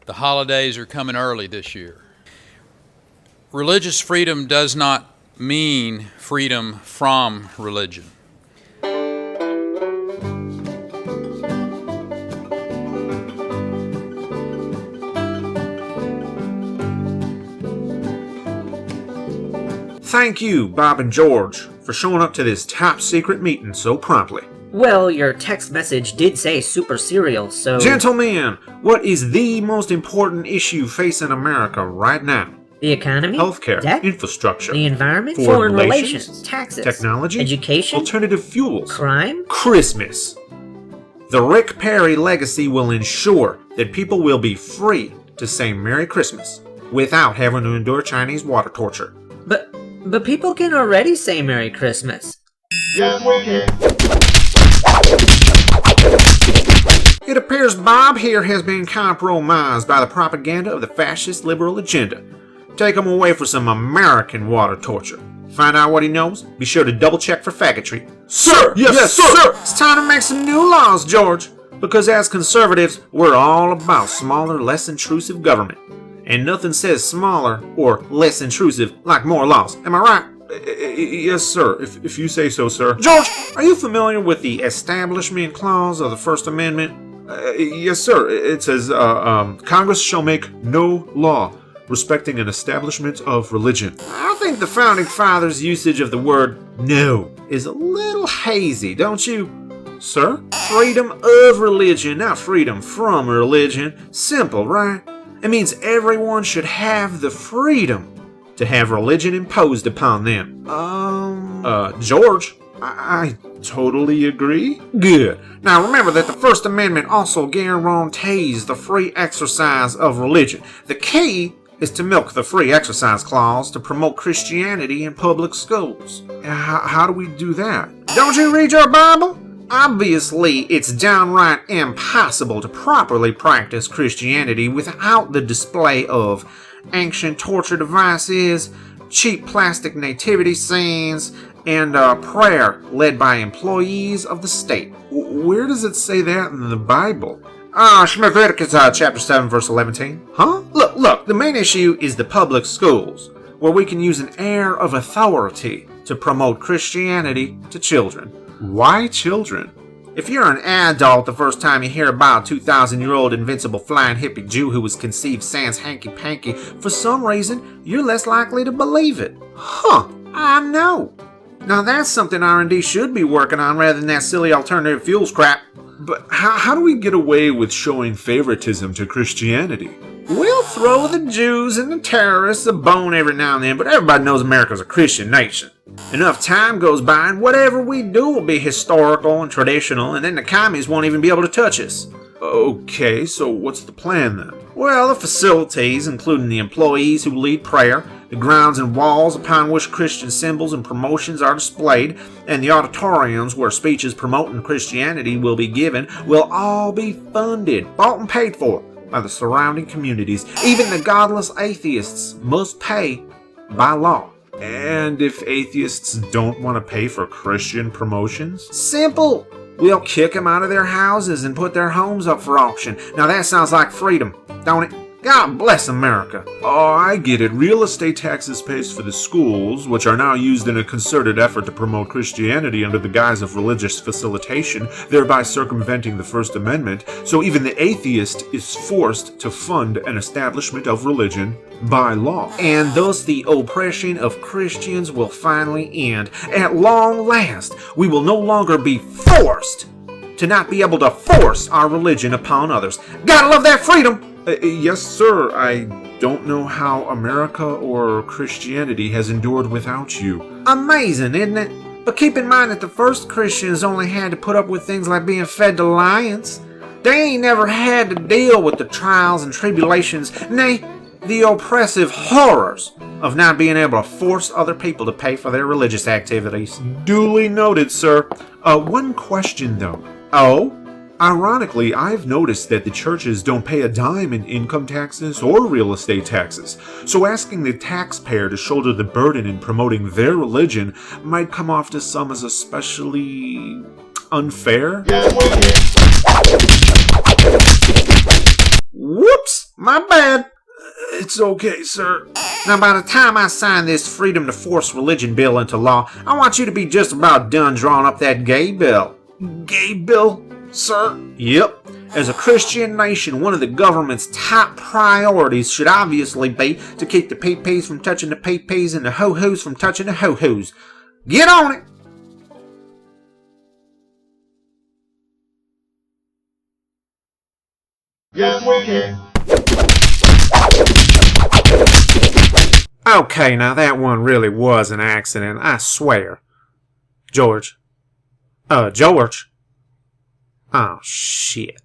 The holidays are coming early this year. Religious freedom does not mean freedom from religion. Thank you, Bob and George, for showing up to this top-secret meeting so promptly. Well, your text message did say super serial, so... Gentlemen, what is the most important issue facing America right now? The economy? Healthcare, debt, infrastructure, the environment, foreign relations, taxes, technology, education, alternative fuels, crime, Christmas. The Rick Perry legacy will ensure that people will be free to say Merry Christmas without having to endure Chinese water torture. But people can already say Merry Christmas. Yes, we can. It appears Bob here has been compromised by the propaganda of the fascist liberal agenda. Take him away for some American water torture. Find out what he knows. Be sure to double check for faggotry. Sir! Yes, sir! It's time to make some new laws, George. Because as conservatives, we're all about smaller, less intrusive government. And nothing says smaller or less intrusive like more laws. Am I right? Yes, sir. If you say so, sir. George, are you familiar with the Establishment Clause of the First Amendment? Yes, sir. It says, Congress shall make no law respecting an establishment of religion. I think the Founding Fathers' usage of the word no is a little hazy, don't you? Sir? Freedom of religion, not freedom from religion. Simple, right? It means everyone should have the freedom to have religion imposed upon them. George, I totally agree. Good. Now remember that the First Amendment also guarantees the free exercise of religion. The key is to milk the free exercise clause to promote Christianity in public schools. How do we do that? Don't you read your Bible? Obviously, it's downright impossible to properly practice Christianity without the display of ancient torture devices, cheap plastic nativity scenes, and prayer led by employees of the state. Where does it say that in the Bible? Vavrek, chapter 7, verse 11. Huh? Look, the main issue is the public schools, where we can use an air of authority to promote Christianity to children. Why children? If you're an adult the first time you hear about a 2,000-year-old invincible flying hippie Jew who was conceived sans hanky-panky, for some reason, you're less likely to believe it. Huh, I know. Now that's something R&D should be working on rather than that silly alternative fuels crap. But how do we get away with showing favoritism to Christianity? We'll throw the Jews and the terrorists a bone every now and then, but everybody knows America's a Christian nation. Enough time goes by and whatever we do will be historical and traditional, and then the commies won't even be able to touch us. Okay, so what's the plan then? Well, the facilities, including the employees who lead prayer, the grounds and walls upon which Christian symbols and promotions are displayed, and the auditoriums where speeches promoting Christianity will be given, will all be funded, bought and paid for by the surrounding communities. Even the godless atheists must pay by law. And if atheists don't want to pay for Christian promotions? Simple! We'll kick them out of their houses and put their homes up for auction. Now that sounds like freedom, don't it? God bless America. Oh, I get it. Real estate taxes pays for the schools, which are now used in a concerted effort to promote Christianity under the guise of religious facilitation, thereby circumventing the First Amendment. So even the atheist is forced to fund an establishment of religion by law. And thus the oppression of Christians will finally end. At long last, we will no longer be forced to not be able to force our religion upon others. Gotta love that freedom! Yes, sir. I don't know how America or Christianity has endured without you. Amazing, isn't it? But keep in mind that the first Christians only had to put up with things like being fed to lions. They ain't never had to deal with the trials and tribulations, nay, the oppressive horrors of not being able to force other people to pay for their religious activities. Duly noted, sir. One question, though. Oh? Ironically, I've noticed that the churches don't pay a dime in income taxes or real estate taxes, so asking the taxpayer to shoulder the burden in promoting their religion might come off to some as especially unfair. Whoops! My bad. It's okay, sir. Now, by the time I sign this freedom to force religion bill into law, I want you to be just about done drawing up that gay bill. Gay bill, sir? Yep. As a Christian nation, one of the government's top priorities should obviously be to keep the pee-pees from touching the pee-pees and the ho-hos from touching the ho-hos. Get on it! Yes, we can. Okay, now that one really was an accident, I swear. George. George. Oh, shit.